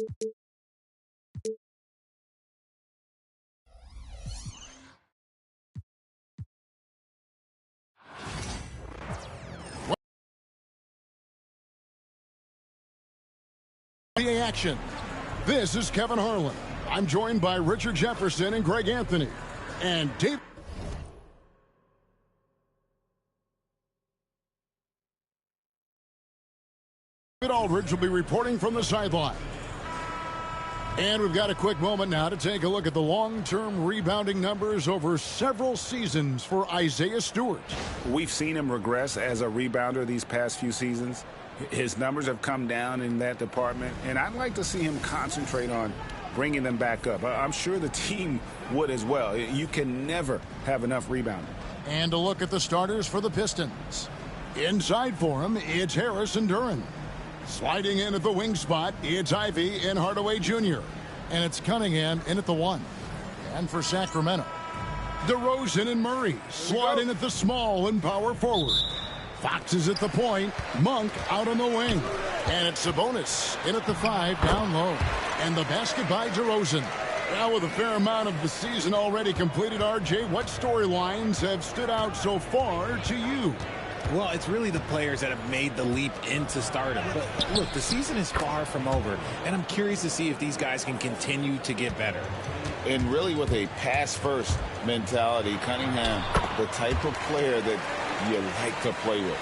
NBA action. This is Kevin Harlan. I'm joined by Richard Jefferson and Greg Anthony. And David Aldridge will be reporting from the sideline. And we've got a quick moment now to take a look at the long-term rebounding numbers over several seasons for Isaiah Stewart. We've seen him regress as a rebounder these past few seasons. His numbers have come down in that department, and I'd like to see him concentrate on bringing them back up. I'm sure the team would as well. You can never have enough rebounding. And a look at the starters for the Pistons. Inside for him, it's Harris and Duren. Sliding in at the wing spot, it's Ivey and Hardaway Jr. And it's Cunningham in at the 1. And for Sacramento, DeRozan and Murray slide in at the small and power forward. Fox is at the point, Monk out on the wing. And it's Sabonis in at the 5 down low. And the basket by DeRozan. Now with a fair amount of the season already completed, RJ, what storylines have stood out so far to you? Well, it's really the players that have made the leap into stardom. But look, the season is far from over, and I'm curious to see if these guys can continue to get better. And really with a pass-first mentality, Cunningham, the type of player that you like to play with.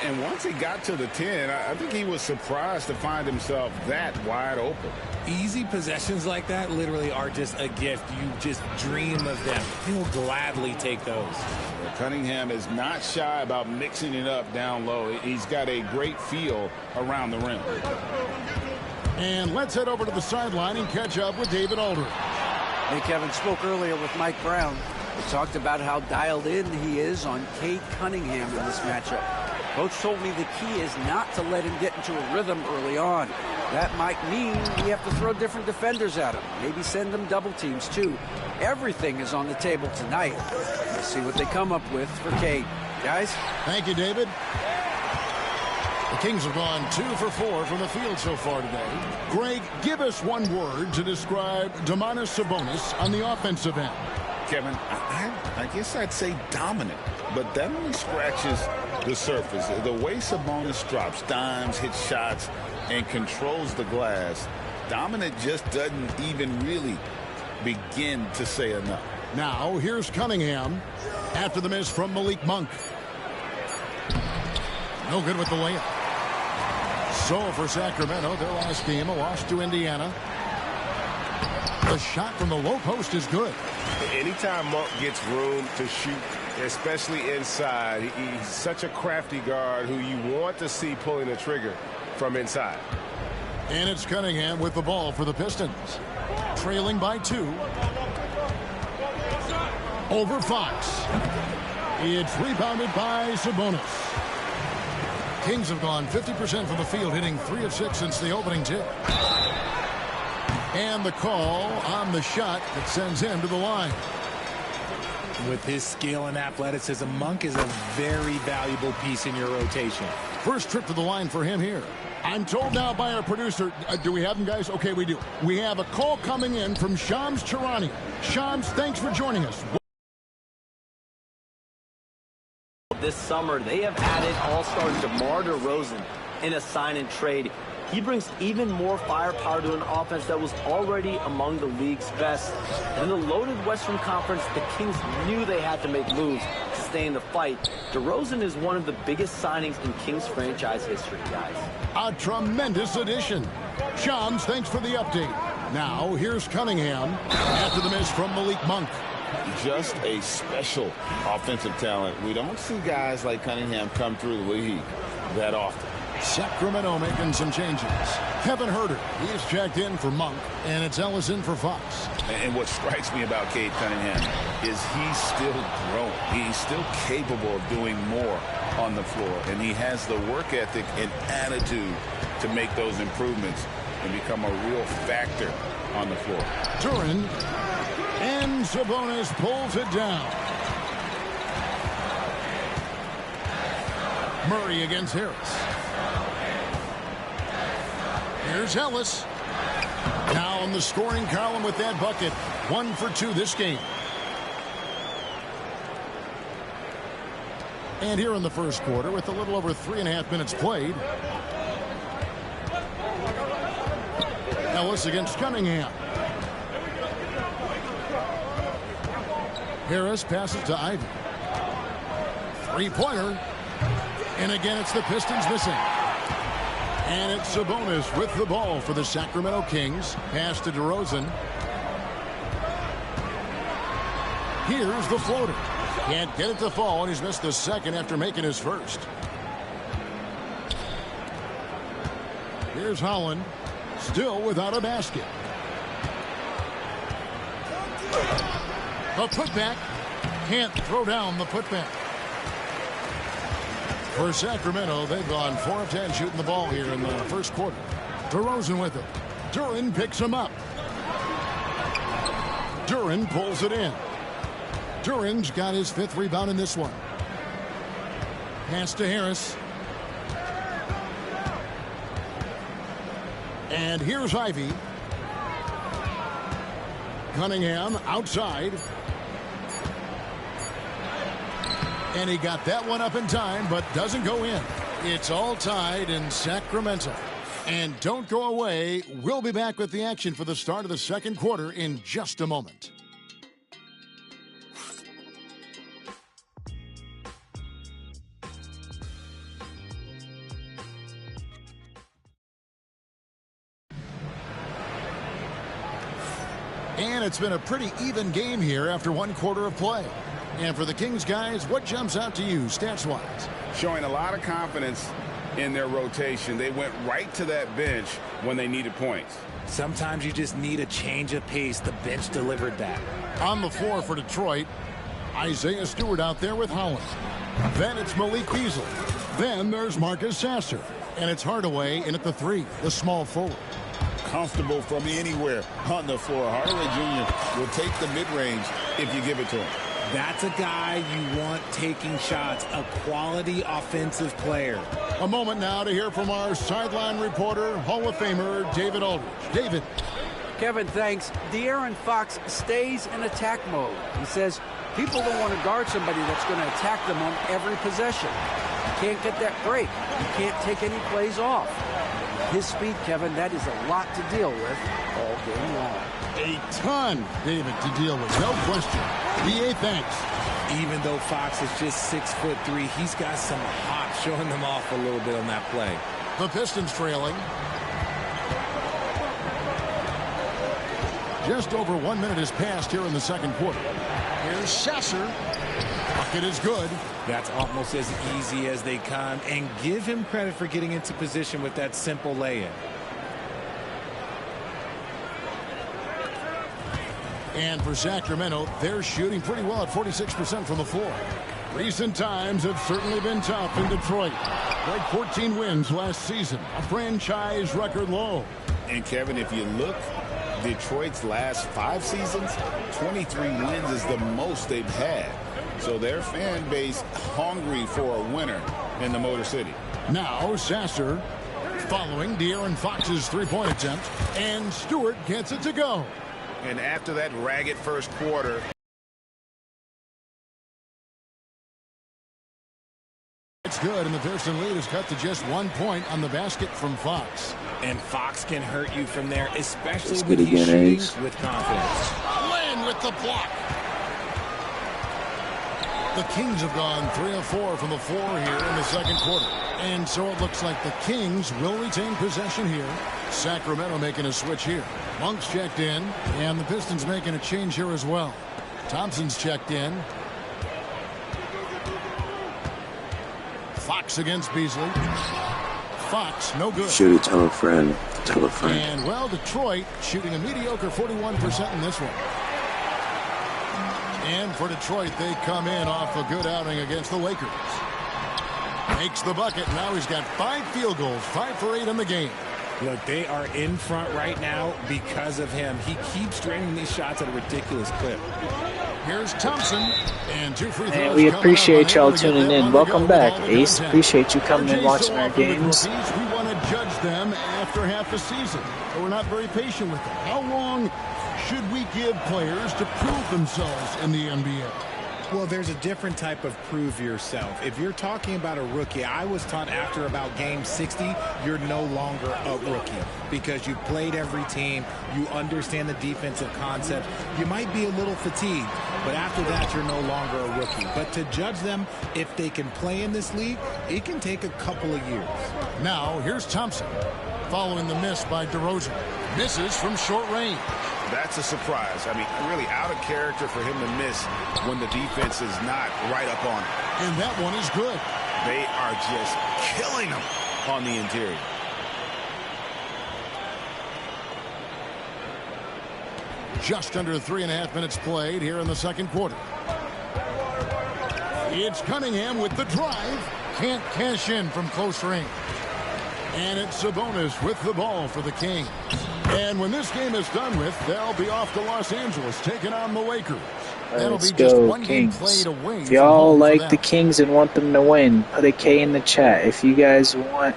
And once he got to the 10, I think he was surprised to find himself that wide open. Easy possessions like that literally are just a gift. You just dream of them. He'll gladly take those. Cunningham is not shy about mixing it up down low. He's got a great feel around the rim. And let's head over to the sideline and catch up with David Aldridge. Hey, Kevin, spoke earlier with Mike Brown. We talked about how dialed in he is on Cade Cunningham in this matchup. Coach told me the key is not to let him get into a rhythm early on. That might mean we have to throw different defenders at him. Maybe send them double teams, too. Everything is on the table tonight. Let's see what they come up with for Cade. Guys? Thank you, David. The Kings have gone 2 for 4 from the field so far today. Greg, give us one word to describe Domantas Sabonis on the offensive end. Kevin, I guess I'd say dominant, but that only scratches the surface. The way Sabonis drops dimes, hits shots, and controls the glass, dominant just doesn't even really begin to say enough. Now, here's Cunningham after the miss from Malik Monk. No good with the layup. So for Sacramento, their last game, a loss to Indiana. The shot from the low post is good. Anytime Monk gets room to shoot, especially inside, he's such a crafty guard who you want to see pulling the trigger from inside. And it's Cunningham with the ball for the Pistons. Trailing by 2. Over Fox. It's rebounded by Sabonis. Kings have gone 50% from the field, hitting 3 of 6 since the opening tip. And the call on the shot that sends him to the line. With his skill and athleticism, Monk is a very valuable piece in your rotation. First trip to the line for him here. I'm told now by our producer, do we have him, guys? Okay, we do. We have a call coming in from Shams Charania. Shams, thanks for joining us. This summer, they have added all-star DeMar DeRozan in a sign-and-trade. He brings even more firepower to an offense that was already among the league's best. In the loaded Western Conference, the Kings knew they had to make moves to stay in the fight. DeRozan is one of the biggest signings in Kings franchise history, guys. A tremendous addition. Shams, thanks for the update. Now, here's Cunningham after the miss from Malik Monk. Just a special offensive talent. We don't see guys like Cunningham come through the league that often. Sacramento making some changes. Kevin Huerter, he's checked in for Monk, and it's Ellison for Fox. And what strikes me about Cade Cunningham is he's still growing. He's still capable of doing more on the floor, and he has the work ethic and attitude to make those improvements and become a real factor on the floor. Duren, and Sabonis pulls it down. Murray against Harris. Here's Ellis. Now in the scoring column with that bucket. 1 for 2 this game. And here in the first quarter with a little over 3.5 minutes played. Ellis against Cunningham. Harris passes to Ivy. Three-pointer. And again, it's the Pistons missing. And it's Sabonis with the ball for the Sacramento Kings. Pass to DeRozan. Here's the floater. Can't get it to fall, and he's missed the second after making his first. Here's Holland. Still without a basket. The putback. Can't throw down the putback. For Sacramento, they've gone 4 of 10 shooting the ball here in the first quarter. DeRozan with it. Duren picks him up. Duren pulls it in. Duren's got his 5th rebound in this one. Pass to Harris. And here's Ivy. Cunningham outside. And he got that one up in time, but doesn't go in. It's all tied in Sacramento. And don't go away. We'll be back with the action for the start of the second quarter in just a moment. And it's been a pretty even game here after 1 quarter of play. And for the Kings guys, what jumps out to you stats-wise? Showing a lot of confidence in their rotation. They went right to that bench when they needed points. Sometimes you just need a change of pace. The bench delivered that. On the floor for Detroit, Isaiah Stewart out there with Holland. Then it's Malik Beasley. Then there's Marcus Sasser. And it's Hardaway in at the 3, the small forward. Comfortable from anywhere on the floor. Hardaway Jr. will take the mid-range if you give it to him. That's a guy you want taking shots, a quality offensive player. A moment now to hear from our sideline reporter, Hall of Famer David Aldridge. David. Kevin, thanks. De'Aaron Fox stays in attack mode. He says people don't want to guard somebody that's going to attack them on every possession. You can't get that break. You can't take any plays off. His speed, Kevin, that is a lot to deal with all game long. A ton, David, to deal with. No question. BA, thanks. Even though Fox is just 6'3", he's got some hop, showing them off a little bit on that play. The Pistons trailing. Just over 1 minute has passed here in the second quarter. Here's Sasser. Bucket is good. That's almost as easy as they come. And give him credit for getting into position with that simple lay-in. And for Sacramento, they're shooting pretty well at 46% from the floor. Recent times have certainly been tough in Detroit. Like 14 wins last season, a franchise record low. And Kevin, if you look, Detroit's last 5 seasons, 23 wins is the most they've had. So their fan base hungry for a winner in the Motor City. Now Sasser following De'Aaron Fox's three-point attempt, and Stewart gets it to go. And after that ragged first quarter, it's good, and the Pearson lead is cut to just 1 point on the basket from Fox. And Fox can hurt you from there, especially when he's shooting with confidence. Lynn with the block. The Kings have gone 3 of 4 from the floor here in the second quarter. And so it looks like the Kings will retain possession here. Sacramento making a switch here. Monk's checked in, and the Pistons making a change here as well. Thompson's checked in. Fox against Beasley. Fox, no good. Shoot it, tell a friend. Tell a friend. And, well, Detroit shooting a mediocre 41% in this one. And for Detroit, they come in off a good outing against the Lakers. Makes the bucket. Now he's got 5 field goals, 5 for 8 in the game. Look, they are in front right now because of him. He keeps draining these shots at a ridiculous clip. Here's Thompson, and 2 free throws. And we appreciate y'all tuning in. Welcome back, Ace. Appreciate you coming and watching our games. We want to judge them after half the season, so we're not very patient with them. How long should we give players to prove themselves in the NBA? Well, there's a different type of prove yourself. If you're talking about a rookie, I was taught after about game 60, you're no longer a rookie because you played every team, you understand the defensive concept. You might be a little fatigued, but after that, you're no longer a rookie. But to judge them, if they can play in this league, it can take a couple of years. Now, here's Thompson, following the miss by DeRozan. Misses from short range. That's a surprise. I mean, really out of character for him to miss when the defense is not right up on him. And that one is good. They are just killing him on the interior. Just under 3.5 minutes played here in the second quarter. It's Cunningham with the drive. Can't cash in from close range. And it's Sabonis with the ball for the Kings. And when this game is done with, they'll be off to Los Angeles taking on the Lakers. That'll Let's be just go, one game Kings. played away. If y'all like the Kings and want them to win, put a K in the chat. If you guys want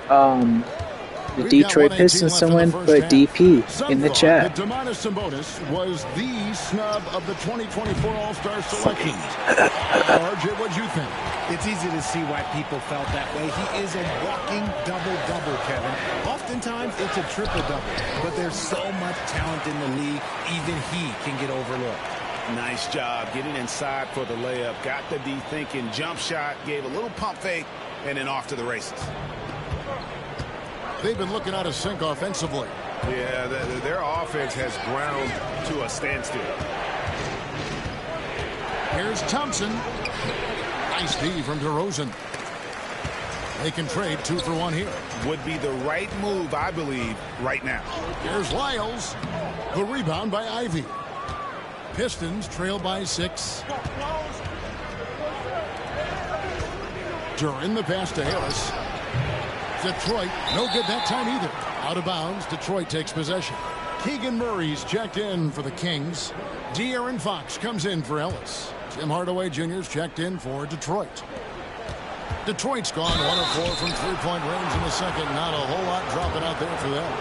the Detroit Pistons to win, put DP in the chat. Domantas Sabonis was the snub of the 2024 All-Star selections. RJ, what'd you think? It's easy to see why people felt that way. He is a walking double-double, Kevin. Oftentimes, it's a triple-double. But there's so much talent in the league, even he can get overlooked. Nice job getting inside for the layup. Got the D thinking jump shot, gave a little pump fake, and then off to the races. They've been looking out of sync offensively. Yeah, their offense has ground to a standstill. Here's Thompson. Nice D from DeRozan. They can trade 2 for 1 here. Would be the right move, I believe, right now. Here's Lyles. The rebound by Ivy. Pistons trail by 6. During the pass to Harris. Detroit, no good that time either. Out of bounds, Detroit takes possession. Keegan Murray's checked in for the Kings. De'Aaron Fox comes in for Ellis. Tim Hardaway Jr.'s checked in for Detroit. Detroit's gone 1 of 4 from three-point range in the second. Not a whole lot dropping out there for them.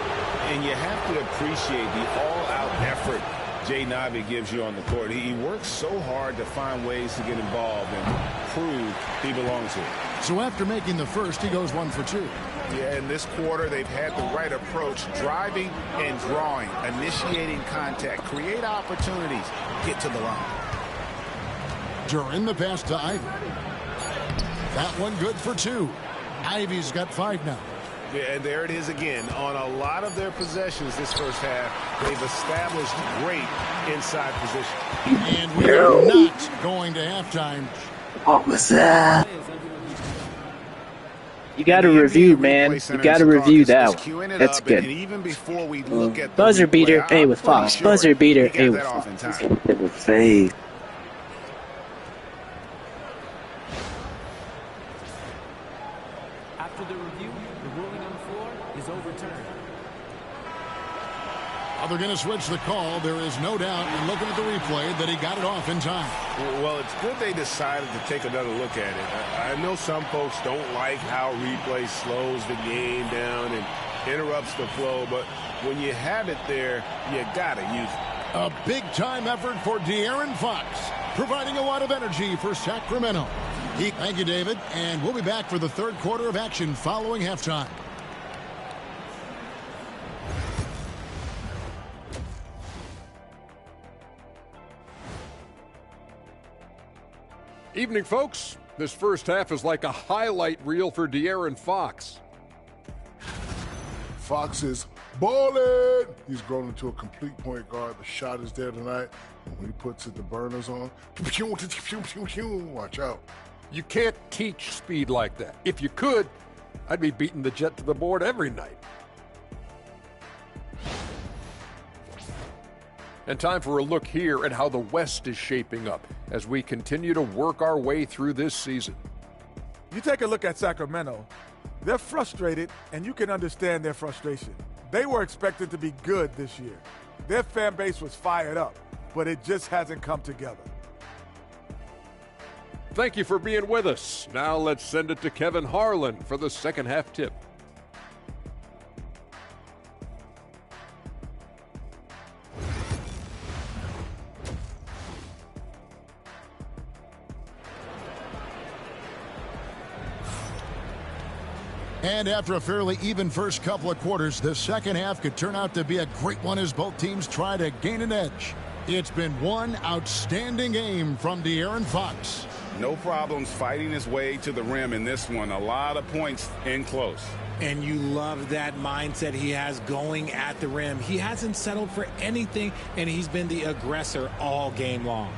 And you have to appreciate the all-out effort Jay Nabi gives you on the court. He works so hard to find ways to get involved and prove he belongs here. So after making the first, he goes 1 for 2. Yeah, in this quarter, they've had the right approach, driving and drawing, initiating contact, create opportunities, get to the line. During the pass to Ivy. That one good for 2. Ivy's got 5 now. Yeah, and there it is again. On a lot of their possessions this first half, they've established great inside position. And we are not going to halftime. What was that? You got to review, man. You got to review that one. That's good. Even before we look at Buzzer beater, A with Fox. Buzzer beater, A with Fox. Fade. After the review, the ruling on the floor is overturned. They're going to switch the call. There is no doubt, in looking at the replay, that he got it off in time. Well, it's good they decided to take another look at it. I know some folks don't like how replay slows the game down and interrupts the flow, but when you have it there, you got to use it. A big-time effort for De'Aaron Fox, providing a lot of energy for Sacramento. Thank you, David, and we'll be back for the third quarter of action following halftime. Evening, folks. This first half is like a highlight reel for De'Aaron Fox. Fox is balling. He's grown into a complete point guard. The shot is there tonight. When he puts it, the burners on. Watch out. You can't teach speed like that. If you could, I'd be beating the Jet to the board every night. And time for a look here at how the West is shaping up as we continue to work our way through this season. You take a look at Sacramento. They're frustrated, and you can understand their frustration. They were expected to be good this year. Their fan base was fired up, but it just hasn't come together. Thank you for being with us. Now let's send it to Kevin Harlan for the second half tip. And after a fairly even first couple of quarters, the second half could turn out to be a great one as both teams try to gain an edge. It's been one outstanding game from De'Aaron Fox. No problems fighting his way to the rim in this one. A lot of points in close. And you love that mindset he has going at the rim. He hasn't settled for anything, and he's been the aggressor all game long.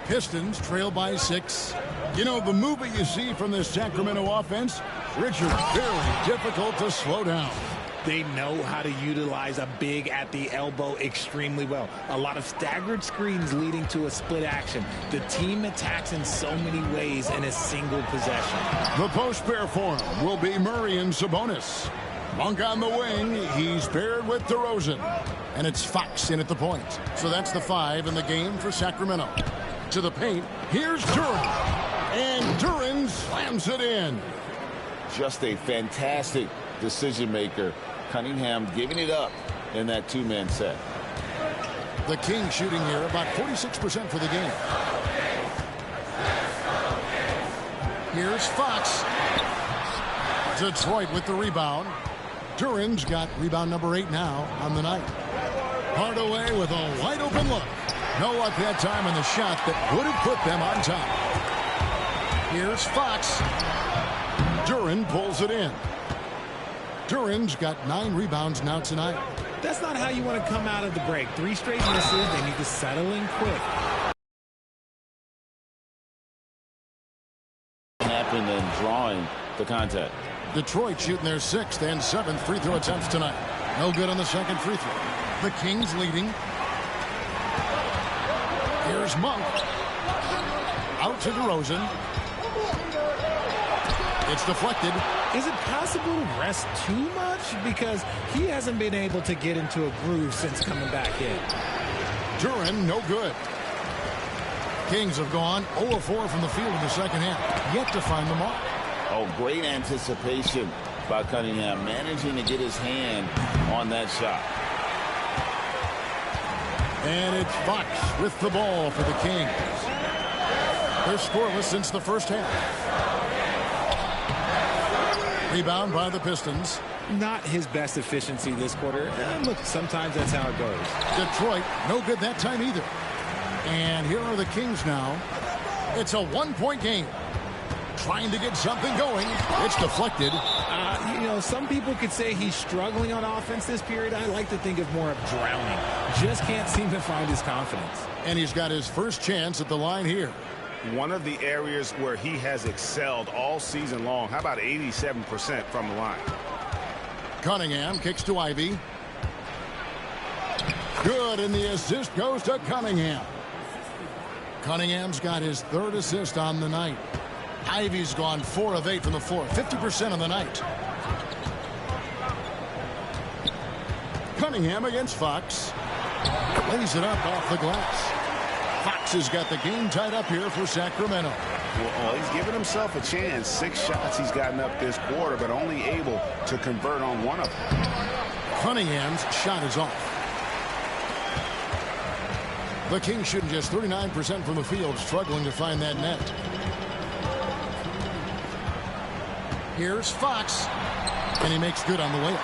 Pistons trail by 6. You know, the movement you see from this Sacramento offense, Richard, very difficult to slow down. They know how to utilize a big at the elbow extremely well. A lot of staggered screens leading to a split action. The team attacks in so many ways in a single possession. The post pair for him will be Murray and Sabonis. Monk on the wing. He's paired with DeRozan. And it's Fox in at the point. So that's the 5 in the game for Sacramento. To the paint, here's Duren. And Duren slams it in. Just a fantastic decision maker. Cunningham giving it up in that two-man set. The Kings shooting here about 46% for the game. Here's Fox. Detroit with the rebound. Duren's got rebound number 8 now on the night. Hardaway with a wide open look. No luck that time on the shot that would have put them on top. Here's Fox. Duren pulls it in. Duren's got 9 rebounds now tonight. That's not how you want to come out of the break. 3 straight misses, they need to settle in quick. Happened and drawing the contact. Detroit shooting their 6th and 7th free throw attempts tonight. No good on the second free throw. The Kings leading. Here's Monk. Out to DeRozan. It's deflected. Is it possible to rest too much? Because he hasn't been able to get into a groove since coming back in. Duren, no good. Kings have gone 0-4 from the field in the second half. Yet to find the mark. Oh, great anticipation by Cunningham, managing to get his hand on that shot. And it's Fox with the ball for the Kings. They're scoreless since the first half. Rebound by the Pistons. Not his best efficiency this quarter. Look, sometimes that's how it goes. Detroit, no good that time either. And here are the Kings now. It's a 1-point game. Trying to get something going. It's deflected. You know, some people could say he's struggling on offense this period. I like to think of more of drowning. Just can't seem to find his confidence. And he's got his first chance at the line here. One of the areas where he has excelled all season long. How about 87% from the line? Cunningham kicks to Ivy. Good, and the assist goes to Cunningham. Cunningham's got his 3rd assist on the night. Ivy's gone 4 of 8 from the floor, 50% on the night. Cunningham against Fox. Lays it up off the glass. Fox has got the game tied up here for Sacramento. Well, he's given himself a chance. 6 shots he's gotten up this quarter, but only able to convert on 1 of them. Cunningham's shot is off. The Kings shooting just 39% from the field, struggling to find that net. Here's Fox, and he makes good on the layup.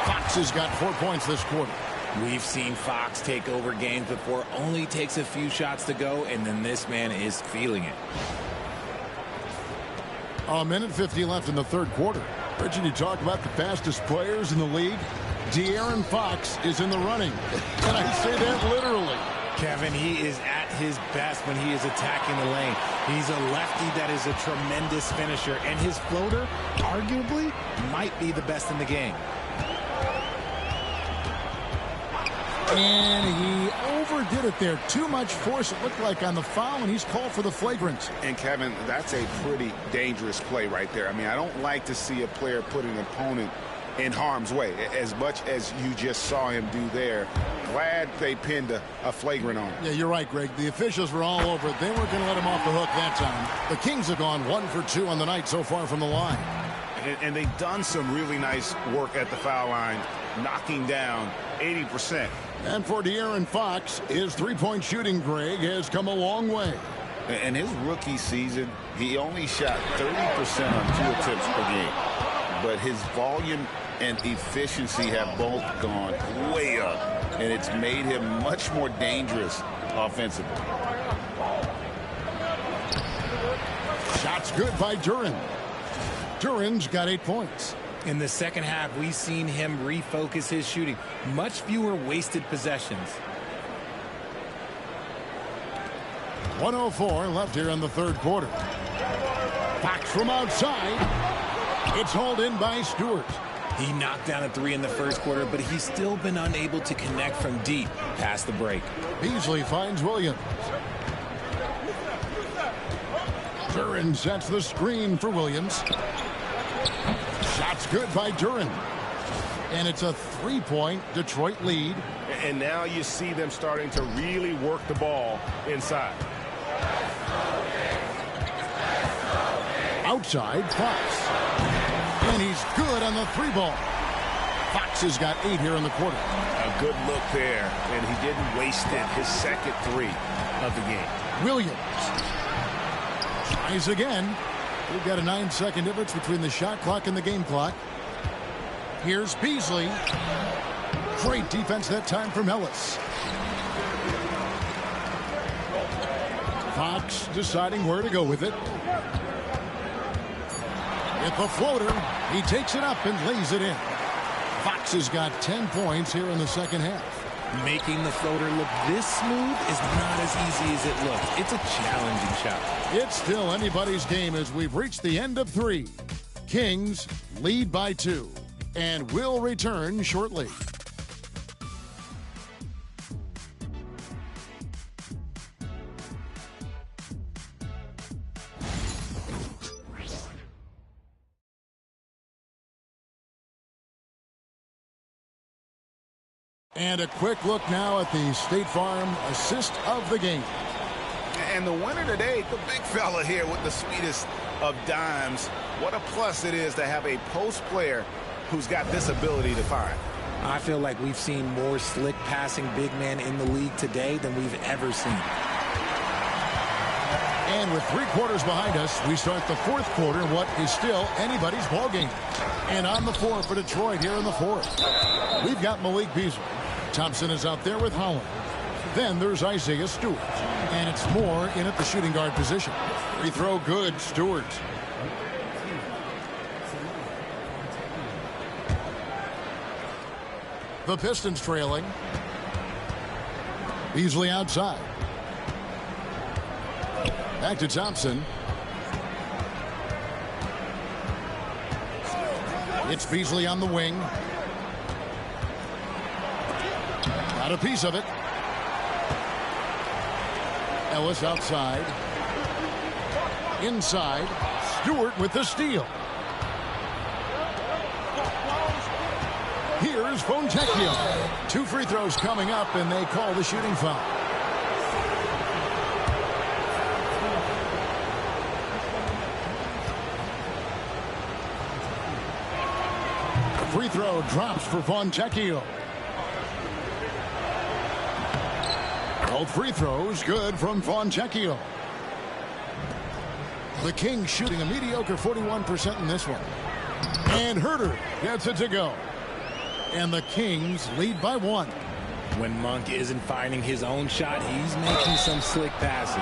Fox has got 4 points this quarter. We've seen Fox take over games before. Only takes a few shots to go, and then this man is feeling it. A minute 50 left in the 3rd quarter. Richard, you talk about the fastest players in the league. De'Aaron Fox is in the running. And I say that literally. Kevin, he is at his best when he is attacking the lane. He's a lefty that is a tremendous finisher, and his floater, arguably, might be the best in the game. And he overdid it there. Too much force, it looked like, on the foul, and he's called for the flagrant. And, Kevin, that's a pretty dangerous play right there. I mean, I don't like to see a player put an opponent in harm's way, as much as you just saw him do there. Glad they pinned a flagrant on him. Yeah, you're right, Greg. The officials were all over it. They weren't going to let him off the hook that time. The Kings have gone 1 for 2 on the night so far from the line. And they've done some really nice work at the foul line, knocking down 80%. And for De'Aaron Fox, his three-point shooting, Greg, has come a long way. In his rookie season, he only shot 30% on 2 attempts per game. But his volume and efficiency have both gone way up, and it's made him much more dangerous offensively. Shots good by Duren. Duren's got 8 points. In the second half, we've seen him refocus his shooting. Much fewer wasted possessions. 1:04 left here in the third quarter. Fox from outside. It's hauled in by Stewart. He knocked down a 3 in the first quarter, but he's still been unable to connect from deep past the break. Beasley finds Williams. Duren sets the screen for Williams. Shots good by Duren. And it's a 3-point Detroit lead. And now you see them starting to really work the ball inside. Outside, Fox. And he's good on the 3-ball. Fox has got 8 here in the quarter. A good look there, and he didn't waste it. His second 3 of the game. Williams tries again. We've got a 9-second difference between the shot clock and the game clock. Here's Beasley. Great defense that time from Ellis. Fox deciding where to go with it. With the floater, he takes it up and lays it in. Fox has got 10 points here in the second half. Making the floater look this smooth is not as easy as it looks. It's a challenging shot. It's still anybody's game as we've reached the end of 3. Kings lead by 2 and will return shortly. And a quick look now at the State Farm assist of the game. And the winner today, the big fella here with the sweetest of dimes. What a plus it is to have a post player who's got this ability to find. I feel like we've seen more slick passing big men in the league today than we've ever seen. And with 3 quarters behind us, we start the fourth quarter in what is still anybody's ball game. And on the floor for Detroit here in the fourth, we've got Malik Beasley. Thompson is out there with Holland. Then there's Isaiah Stewart. And it's Moore in at the shooting guard position. Free throw good, Stewart. The Pistons trailing. Beasley outside. Back to Thompson. It's Beasley on the wing. Got a piece of it. Ellis outside. Inside. Stewart with the steal. Here's Fontecchio. 2 free throws coming up, and they call the shooting foul. Free throw drops for Fontecchio. Both free throws good from Fontecchio. The Kings shooting a mediocre 41% in this one. And Herter gets it to go. And the Kings lead by 1. When Monk isn't finding his own shot, he's making some slick passes.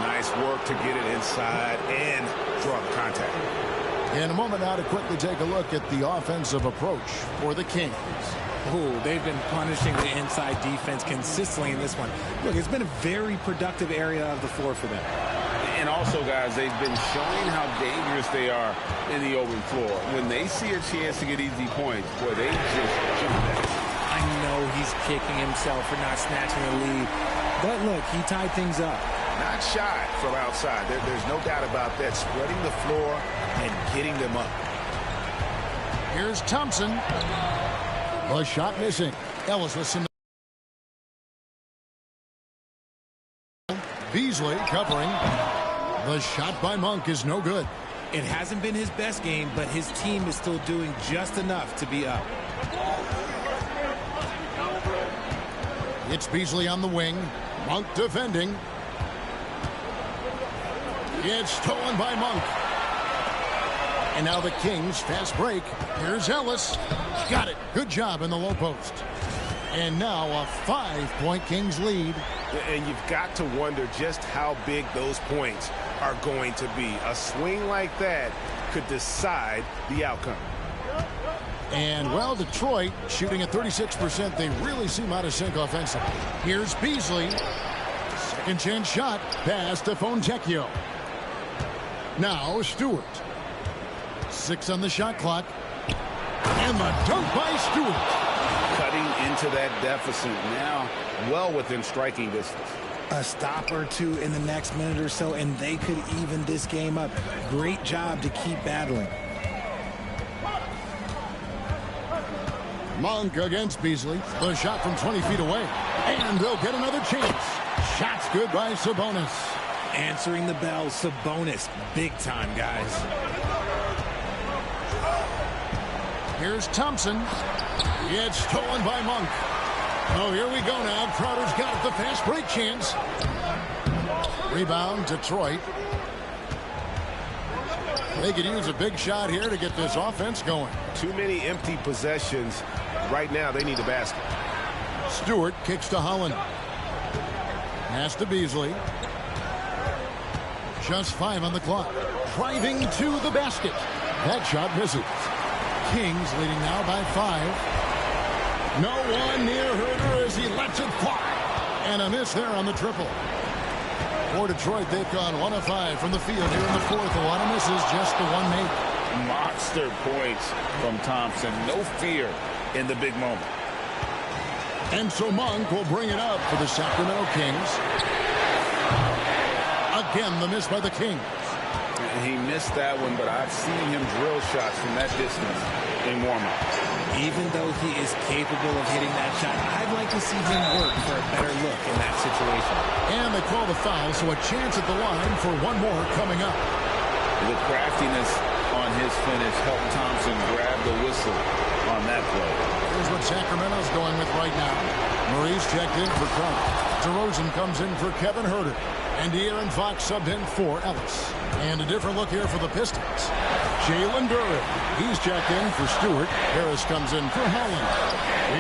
Nice work to get it inside and draw the contact. In a moment now to quickly take a look at the offensive approach for the Kings. Oh, they've been punishing the inside defense consistently in this one. Look, it's been a very productive area of the floor for them. And also, guys, they've been showing how dangerous they are in the open floor. When they see a chance to get easy points, boy, they just jump at it. I know he's kicking himself for not snatching the lead. But look, he tied things up. Not shy from outside. There's no doubt about that. Spreading the floor and getting them up. Here's Thompson. The shot missing. Ellis with some. Beasley covering. The shot by Monk is no good. It hasn't been his best game, but his team is still doing just enough to be up. It's Beasley on the wing. Monk defending. It's stolen by Monk. And now the Kings fast break. Here's Ellis. Got it. Good job in the low post. And now a 5-point Kings lead. And you've got to wonder just how big those points are going to be. A swing like that could decide the outcome. And, well, Detroit shooting at 36%. They really seem out of sync offensively. Here's Beasley. Second chance shot. Pass to Fontecchio. Now Stewart. 6 on the shot clock. And the dunk by Stewart. Cutting into that deficit now, well within striking distance. A stop or two in the next minute or so, and they could even this game up. Great job to keep battling. Monk against Beasley. The shot from 20 feet away. And they'll get another chance. Shot's good by Sabonis. Answering the bell, Sabonis. Big time, guys. Here's Thompson. It's stolen by Monk. Oh, here we go now. Crowder's got it. The fast break chance. Rebound, Detroit. They could use a big shot here to get this offense going. Too many empty possessions. Right now, they need a basket. Stewart kicks to Holland. Pass to Beasley. Just 5 on the clock. Driving to the basket. That shot misses. Kings leading now by 5. No one near Herder as he lets it fly. And a miss there on the triple. For Detroit, they've gone 1 of 5 from the field here in the fourth. A lot of misses, just the one made. Monster points from Thompson. No fear in the big moment. And so Monk will bring it up for the Sacramento Kings. Again, the miss by the Kings. He missed that one, but I've seen him drill shots from that distance in warm-up. Even though he is capable of hitting that shot, I'd like to see him work for a better look in that situation. And they call the foul, so a chance at the line for one more coming up. The craftiness on his finish helped Thompson grab the whistle on that play. Here's what Sacramento's going with right now. Maurice checked in for Crump. DeRozan comes in for Kevin Herter. And De'Aaron Fox subbed in for Ellis. And a different look here for the Pistons. Jalen Duren, he's checked in for Stewart. Harris comes in for Holland.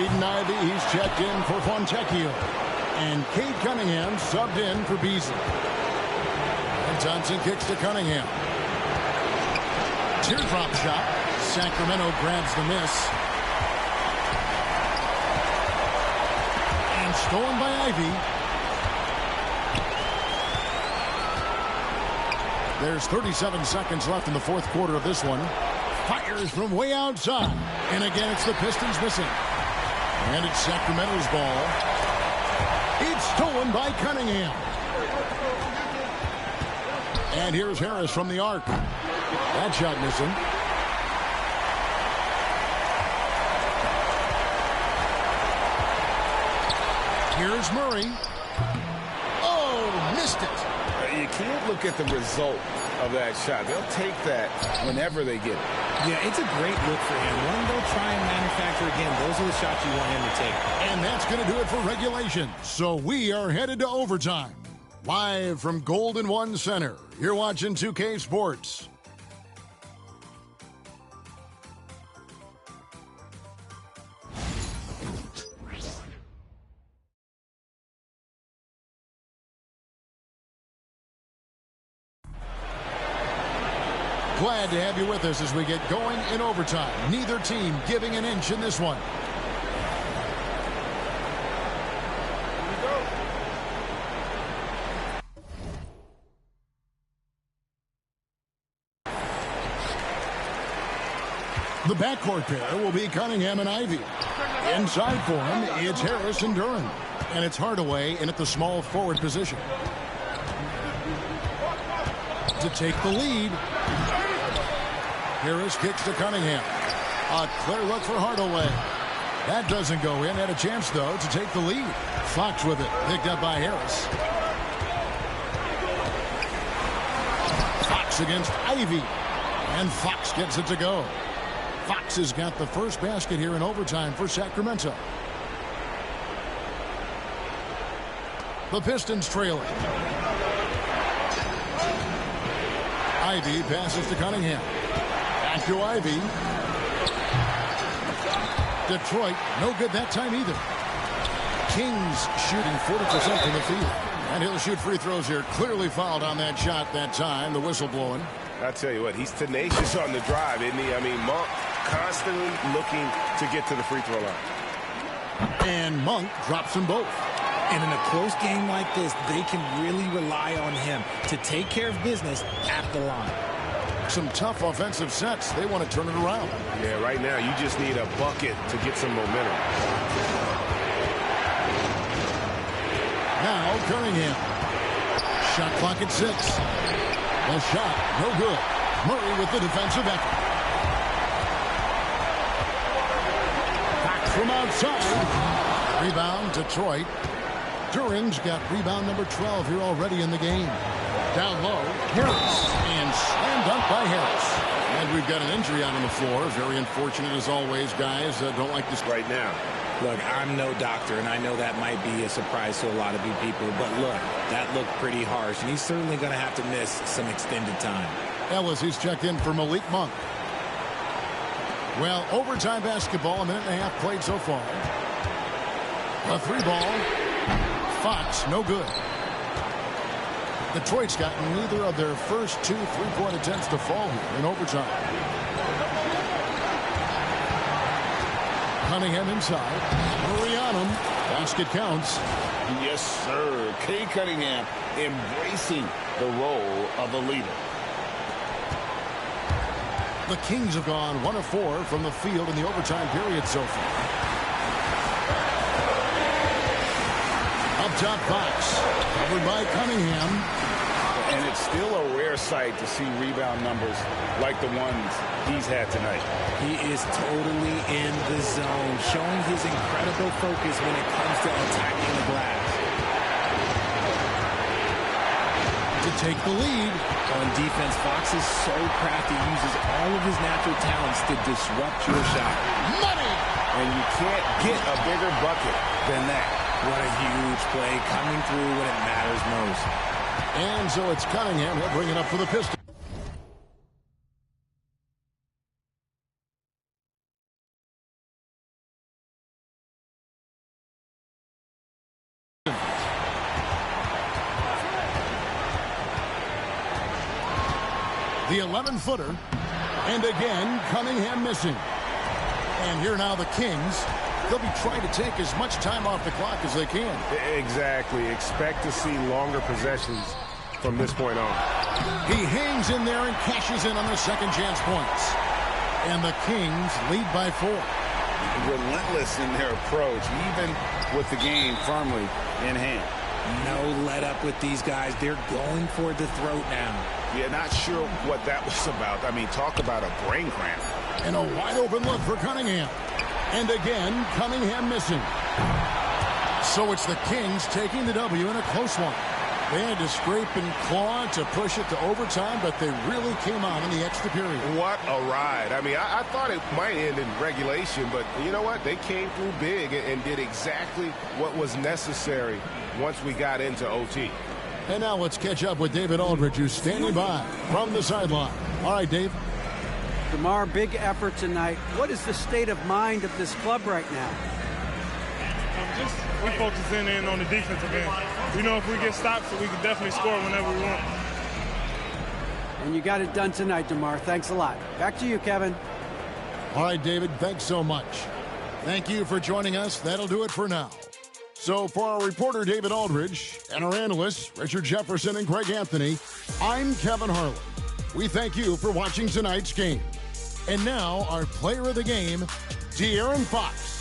Aiden Ivey, he's checked in for Fontecchio. And Cade Cunningham subbed in for Beasley. And Thompson kicks to Cunningham. Teardrop shot. Sacramento grabs the miss. And stolen by Ivey. There's 37 seconds left in the fourth quarter of this one. Fires from way outside. And again, it's the Pistons missing. And it's Sacramento's ball. It's stolen by Cunningham. And here's Harris from the arc. That shot missing. Here's Murray. Oh, missed it. You can't look at the result of that shot. They'll take that whenever they get it. Yeah, it's a great look for him. Let him go try and manufacture again. Those are the shots you want him to take. And that's going to do it for regulation. So we are headed to overtime. Live from Golden One Center. You're watching 2K Sports. Glad to have you with us as we get going in overtime. Neither team giving an inch in this one. The backcourt pair will be Cunningham and Ivy. Inside for him, it's Harris and Duran. And it's Hardaway in at the small forward position. To take the lead. Harris kicks to Cunningham. A clear look for Hardaway. That doesn't go in. Had a chance, though, to take the lead. Fox with it. Picked up by Harris. Fox against Ivy. And Fox gets it to go. Fox has got the first basket here in overtime for Sacramento. The Pistons trailing. Ivy passes to Cunningham. Back to Ivy. Detroit, no good that time either. Kings shooting 40% from the field. And he'll shoot free throws here. Clearly fouled on that shot that time. The whistle blowing. I tell you what, he's tenacious on the drive, isn't he? I mean, Monk constantly looking to get to the free throw line. And Monk drops them both. And in a close game like this, they can really rely on him to take care of business at the line. Some tough offensive sets. They want to turn it around. Yeah, right now you just need a bucket to get some momentum. Now Cunningham. Shot clock at 6. The shot, no good. Murray with the defensive effort. Back from outside. Rebound, Detroit. Duran's got rebound number 12 here already in the game. Down low, Harris. And slam dunk by Harris. And we've got an injury out on the floor. Very unfortunate as always, guys. Don't like this right now. Look, I'm no doctor, and I know that might be a surprise to a lot of you people. But look, that looked pretty harsh, and he's certainly going to have to miss some extended time. Ellis, he's checked in for Malik Monk. Well, overtime basketball, a minute and a half played so far. A 3-ball. Fox, no good. Detroit's gotten neither of their first 2 3-point attempts to fall here in overtime. Cunningham inside. Murray on him. Basket counts. Yes, sir. Kay Cunningham embracing the role of a leader. The Kings have gone 1 of 4 from the field in the overtime period so far. Up top, Fox. Covered by Cunningham. And it's still a rare sight to see rebound numbers like the ones he's had tonight. He is totally in the zone, showing his incredible focus when it comes to attacking the glass. To take the lead. On defense, Fox is so crafty, uses all of his natural talents to disrupt your shot. Money! And you can't get a bigger bucket than that. What a huge play coming through when it matters most. And so it's Cunningham. He'll bring it up for the Pistons. The 11-footer. And again, Cunningham missing. And here now the Kings. They'll be trying to take as much time off the clock as they can. Exactly. Expect to see longer possessions from this point on. He hangs in there and cashes in on the second chance points. And the Kings lead by 4. Relentless in their approach, even with the game firmly in hand. No let up with these guys. They're going for the throat now. Yeah, not sure what that was about. I mean, talk about a brain cramp. And a wide open look for Cunningham. And again, Cunningham missing. So it's the Kings taking the W in a close one. They had to scrape and claw to push it to overtime, but they really came out in the extra period. What a ride. I mean, I thought it might end in regulation, but you know what? They came through big and did exactly what was necessary once we got into OT. And now let's catch up with David Aldridge, who's standing by from the sideline. All right, Dave. DeMar, big effort tonight. What is the state of mind of this club right now? We focusing in on the defensive end. We know if we get stops, so we can definitely score whenever we want. And you got it done tonight, DeMar. Thanks a lot. Back to you, Kevin. All right, David, thanks so much. Thank you for joining us. That'll do it for now. So for our reporter, David Aldridge, and our analysts, Richard Jefferson and Greg Anthony, I'm Kevin Harlan. We thank you for watching tonight's game. And now our player of the game, De'Aaron Fox.